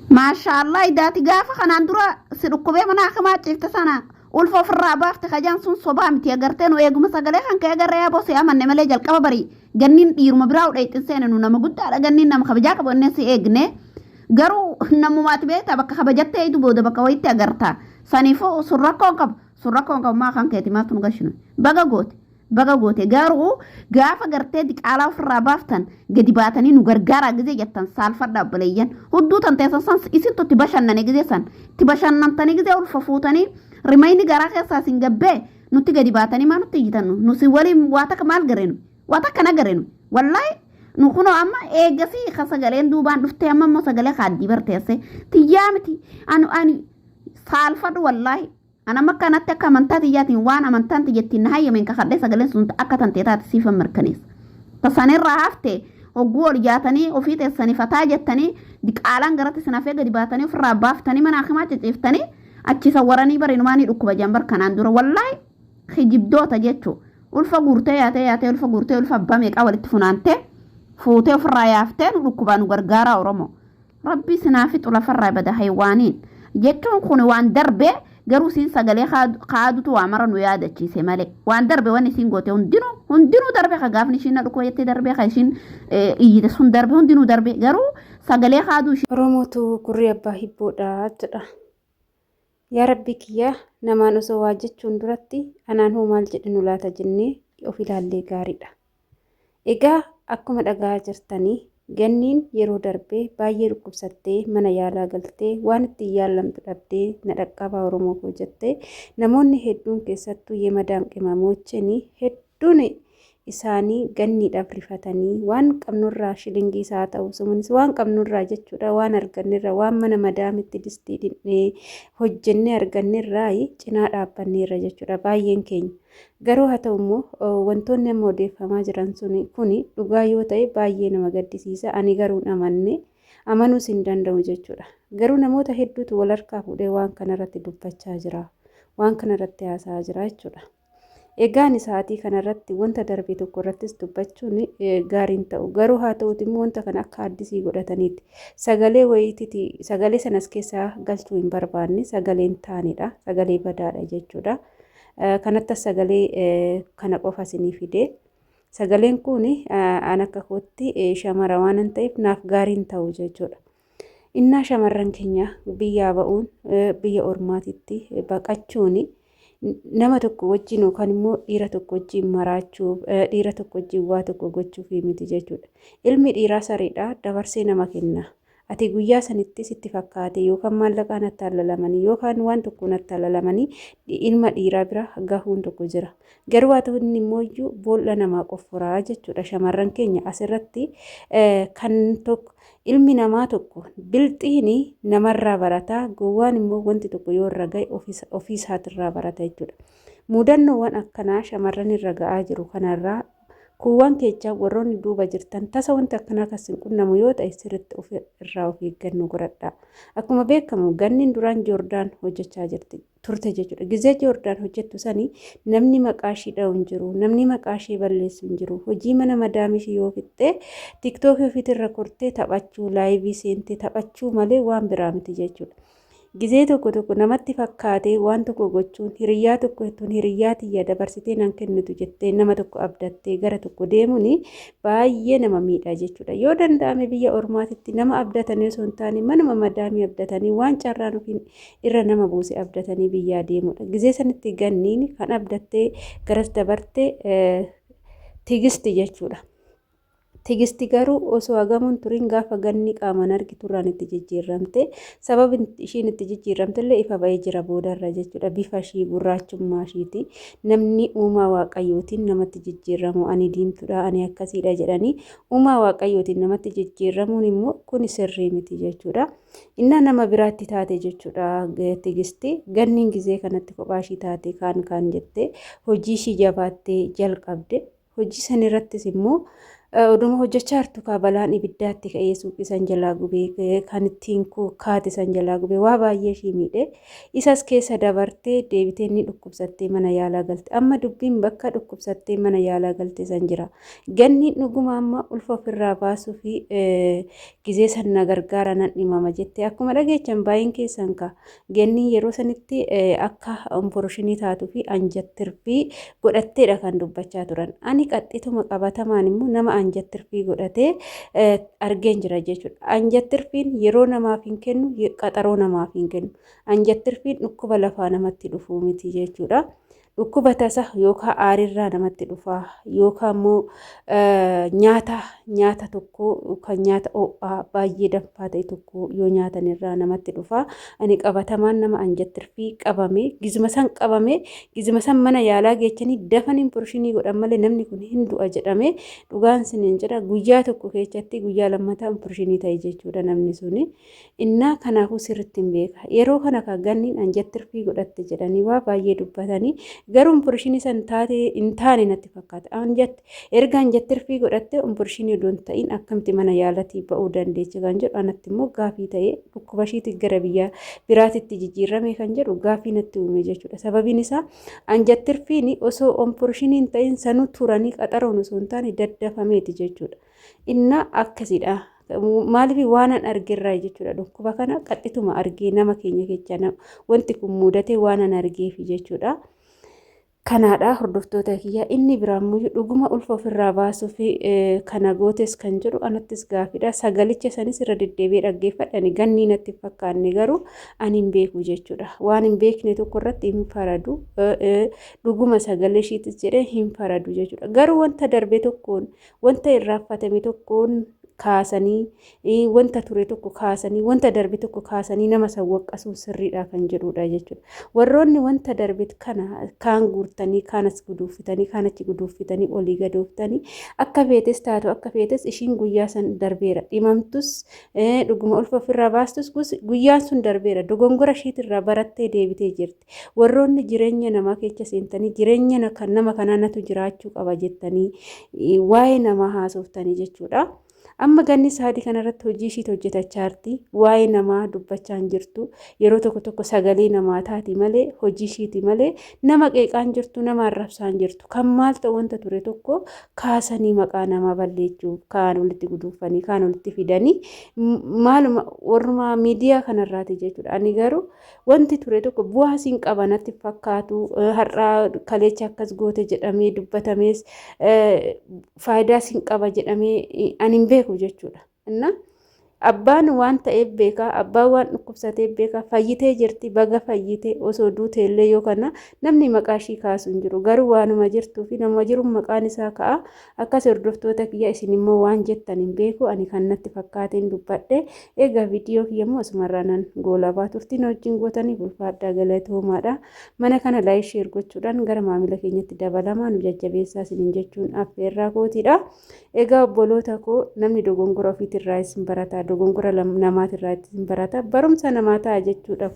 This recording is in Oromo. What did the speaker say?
maashaallah idaati gaafa kanaan dura si dhukkubee mana akamaa cifte sana ulfa ofirraa baafte kajaan sun sobaa miti agartee nu eeguma sagalee kan ka'e agarree yaaboo si amanne malee jalqaba barii ganniin dhiiruma biraa udheexin seene nu nama guddaadha ganniin nama kabajaa qabu inni si eegne garuu namumaati beektaa bakka kabajattee eedu booda bakka wayitti agartaa saniifuu sun rakkoon qabu maa kan keeti maatu nu gashinu baga goote garuu gaafa gartee diqaalaa ofirraa baaftan gadi baatanii nu gargaaraa gizee jettan saalfadhaa obboleeyyan hudduu tan teessan san isintu itti bashannane gizee san itti bashannantanii gizee ulfa fuutanii rimayni garaa keessaa sin gabbee nutti gadi baatanii maa nutti iyyitannu nu si waliin waa takka maal gareenu waa takka na gareenu wallaahi nu kunoo amma eegasii ka sagaleen duubaan dhuftee amma immoo sagalee kaaddii barteesse tiyyaa miti ani saalfadhu wallaahi ana makkanatti akka amantaa tiyyaatiin waan amantaan tiyyattiin na hayyameen kakadhee sagaleen sun akka tantee taate siifan mirkaneessa. Tasanirraa hafte hogguu ol jaatanii ofii teessanii fataa jettanii diqaalaan garatti sinafee gadi baatanii ofirraa baaftanii mana akimaa ciciiftanii achi sawwaranii barinumaanii dhukkuba jambar kanaan dura wallaahi hijibdoota jechuu ulfa guurtee yaatee ulfa abbaa meeqaa walitti funaantee fuutee ofirraa yaaftee nu dhukkubaa nu gargaaraa Oromoo. Rabbi sinaafitu lafarraa bada haywaaniin jechuun kun waan darbee garuu siin sagalee kaadutu waa mara nu yaadachiise malee waan darbe wanni siin goote hundinuu darbe ka gaafni ishiin na dhukoo jettee darbe ka ishiin iyyite sun darbe hundinuu darbe garuu sagalee kaaduu ishii. Oromootu gurri abbaa hibboodha jedha. Yaa rabbi kiyya namaan osoo waa jechuun duratti anaan hoo maal jedhinu laata jennee of ilaallee gaariidha. Egaa akkuma dhagaa jirtanii ganniin yeroo darbee baay'ee dhukkubsattee mana yaalaa galtee waan itti yaalamtu dhabdee na dhaqqabaa Oromoo koo jettee namoonni hedduun keessattuu yemadaan qimamoochanii hedduun isaanii ganniidhaaf rifatanii waan qabnurraa shilingii isaa ta'u sumunis waan qabnurraa jechuudha waan argannerra waan mana madaamitti distii dhinnee hojjennee argannerraa cinaa dhaabbanneerra jechuudha baay'een keenya. Garuu haa ta'u immoo wantoonni amma odeeffamaa jiran kun dhugaa yoo ta'e baay'ee nama gaddisiisa. Ani garuu amanuus hin danda'u jechuudha. Garuu namoota hedduutu wal harkaa fuudhee waan kanarratti dubbachaa jira. Waan kanarratti haasa'aa jira jechuudha. Egaan isaatii kanarratti wanta darbe tokko irrattis dubbachuun gaariin ta'u. Garuu haa ta'uuti immoo wanta kana akka addisii godhataniiti. Sagalee wayiitiiti sagalee sanas keessaa galchuu hin barbaanne sagaleen taanedha. Sagalee badaadha jechuudha. Kanattas sagalee kana qofa isinii fide sagaleen kun an akka kootti shamara waan ta'eef naaf gaariin ta'u jechuudha. Innaa shamarran keenya biyyaa ba'uun biyya ormaatitti baqachuun nama tokko wajjin yookaan immoo dhiira tokko wajjin maraachuuf dhiira tokko wajjin waa tokko gochuuf miti jechuudha. Ilmi dhiiraa sariidha dabarsee nama kenna. Ati guyyaa sanitti sitti fakkaate yookaan maallaqaan attaallalamanii yookaan waan tokkoon attaallalamanii ilma dhiiraa bira gahuun tokko jira. Garuu haa ta'u inni immoo iyyuu boolla namaa qofforaa jechuudha. Shamarran keenya asirratti kan tokko ilmi namaa tokko bilxiin namarraa barataa gowwaan immoo wanti tokko yoo irra gahe ofiisaatirraa barata jechuudha. Muudannoowwan akkanaa shamarran irra ga'aa jiru kanarraa kuuwwan keechaa warroonni duuba jirtan tasa wanti akkanaa akkasiin qunnamu yoo ta'e sirriitti of irraa of eeggannoo godhadhaa. Akkuma beekamu ganniin duraan Joordaan hojjechaa turte jechuudha. Gizee Joordaan hojjettu sanii namni maqaa ishii dha'u hin jiru, namni maqaa ishii balleessu hin jiru. Hojii mana madaamii ishii yoo fixxee tiktookii ofiitirra kortee taphachuu, laayivii seentee taphachuu malee waan biraa miti jechuudha. Gizee tokko namatti fakkaatee waan tokko gochuun hiriyyaa tokko jettuun hiriyyaa tiyya dabarsitee nan kennitu jettee nama tokko abdattee gara tokko deemuun baay'ee nama miidha jechuudha. Yoo danda'ame biyya ormaatitti nama abdatanii osoo hin taane manuma madaamii abdatanii waan carraan ofiin irra nama buuse abdatanii biyyaa deemudha. Gizee sanitti ganniin kan abdattee garas dabartee tigisti jechuudha. Tigisti garuu osoo hagamuun turin gaafa ganni qaamaan argiturraan itti jijjiiramte sababni ishiin itti jijjiiramtellee ifa ba'ee jira boodarra jechuudha. Bifa ishii gurraachummaa ishiiti namni uumaa waaqayyootiin namatti jijjiiramu ani diimtuudha ani akkasiidha jedhanii uumaa waaqayyootiin namatti jijjiiramuun immoo kun sirrii miti jechuudha. Innaa nama biraatti taate jechuudha. Tigisti ganniin gizee kanatti kophaa ishii taate kaan jettee hojii ishii jabaattee jalqabde hojii sanirrattis immoo oduma hojjechaa jirtu balaan ibiddaatti ka'ee suuqii san jalaa gubee kan ittiin kaate san jalaa gubee waa baay'ee ishii miidhe isas keessa dabartee deebitee ni dhukkubsattee mana yaalaa galte amma dubbiin bakka dhukkubsattee mana yaalaa galte san jira ganni dhuguma amma ulfa ofirraa baasuu fi gizee san na gargaara nan dhimama jettee akkuma dhageechan baay'een keessan ka ganni yeroo sanitti akka onporoshinii taatuu fi anjattirfii godhatteedha kan dubbachaa turan ani qaxxituma qabatamaan immoo nama anjattirfii godhatee argeen jira jechuudha. Anjattirfiin yeroo namaaf hin kennu qaxaroo namaaf hin kennu. Anjattirfiin dhukkuba lafaa namatti dhufuu miti jechuudha. Dhukkuba tasa yookaan aarirraa namatti dhufaa yookaan immoo nyaata tokko kan nyaata ho'aa baay'ee danfaa ta'e tokko yoo nyaatan irraa namatti dhufaa. Ani qabatamaan nama anjattirfii qabame gizuma san mana yaalaa geechanii dafaniin purshinii godhan malee namni kun hin du'a jedhame dhugaan siniin jedha guyyaa tokko keessatti guyyaa lammataa purshinii ta'e jechuudha namni suni. Innaa kanaafuu sirriitti hin beeka yeroo kana kan ganniin anjattirfii godhatte jedhanii waa baay'ee dubbatanii. Garuu purshinii san taatee hin taane natti fakkaata. Erga anjattirfii godhatte purshinii odoo hin ta'in akkamitti mana yaalatii ba'uu dandeecha kan jedhu anatti immoo gaafii ta'ee dhukkuba ishiitti gara biyya biraatitti jijjiirame kan jedhu gaafii natti uume jechuudha. Sababiin isaa anjattirfiin osoo purshinii hin ta'in sanuu turanii qaxaroon osoo hin taane daddafameeti jechuudha. Inna akkasidha. Maaliif waanan argeerraa jechuudha dhukkuba kana qaxxituma argee nama keenya keessa wanti kun mudatee waanan argeefi jechuudha. Kanaadha hordoftoota kiyya inni biraammoo dhuguma ulfa ofirraa baasuu fi kana gootes kan jedhu anattis gaafidha sagalicha sanis irra deddeebi'ee dhaggeeffadhani ganni natti fakkaanne garuu ani hin beeku jechuudha waan hin beekne tokko irratti hin faradu dhuguma sagalee ishiitis jedhee hin faradu jechuudha garuu wanta darbe tokkoon wanta irraanfatame tokkoon kaasanii wanta ture tokko kaasanii wanta darbe tokko kaasanii nama sawwaqqasuu sirriidha kan jedhudha jechuudha. Warroonni wanta darbe kana kaan guurtanii kaanas guduuftanii kaanachi guduuftanii olii gadooftanii akka feetes taatu akka feetes ishiin guyyaa san darbeera dhimamtus dhuguma ulfa ofirraa baastus guyyaan sun darbeera dogongora ishiitirraa barattee deebitee jirti. Warroonni jireenya namaa keessa seentanii jireenya kan nama kanaanatu jiraachuu qaba jettanii waa'ee namaa haasoftanii jechuudha. Amma ganni saadii kanarratti hojii ishiitti hojjetachaa jirti waa'ee namaa dubbachaa jirtu yeroo tokko sagalee namaa taati malee hojii ishiiti malee nama qeeqaan jirtu nama arrabsaan jirtu kan maal ta'u wanta ture tokko kaasanii maqaa namaa balleessuu kaan walitti guduufanii kaan walitti fidanii maaluma warra miidiyaa kanarraati jechuudha. Ani garuu wanti ture tokko bu'aa siin qabanatti fakkaatu har'aa kaleecha akkas goote jedhamee dubbatamees faayidaa siin qaba jedhamee ani hin beeku jechuudha. Inna abbaan waan ta'eef beeka abbaan waan dhukkubsateef beeka fayyitee jirti baga fayyitee osoo duute illee yookaan namni maqaa ishii kaasu hin jiru garuu waanuma jirtuu fi nama jiru maqaan isaa ka'a akkas hordoftoota kiyya isin immoo waan jettan hin beeku ani kan natti fakkaateen dubbadhe egaa viidiyoo kiyya immoo asumarraanan goolabaa turtiin wajjin gootanii bulfaadhaa galatoomaadha mana kana laayik sheer gochuudhaan gara maamila keenyatti dabalamaa nu jajjabeessaa isiniin jechuun affeerraa kootiidha. Egaa obboloota koo namni dogongora ofiitirraa isin barataa dogongora namaatirraa isin barata barumsa namaa ta'a jechuudha.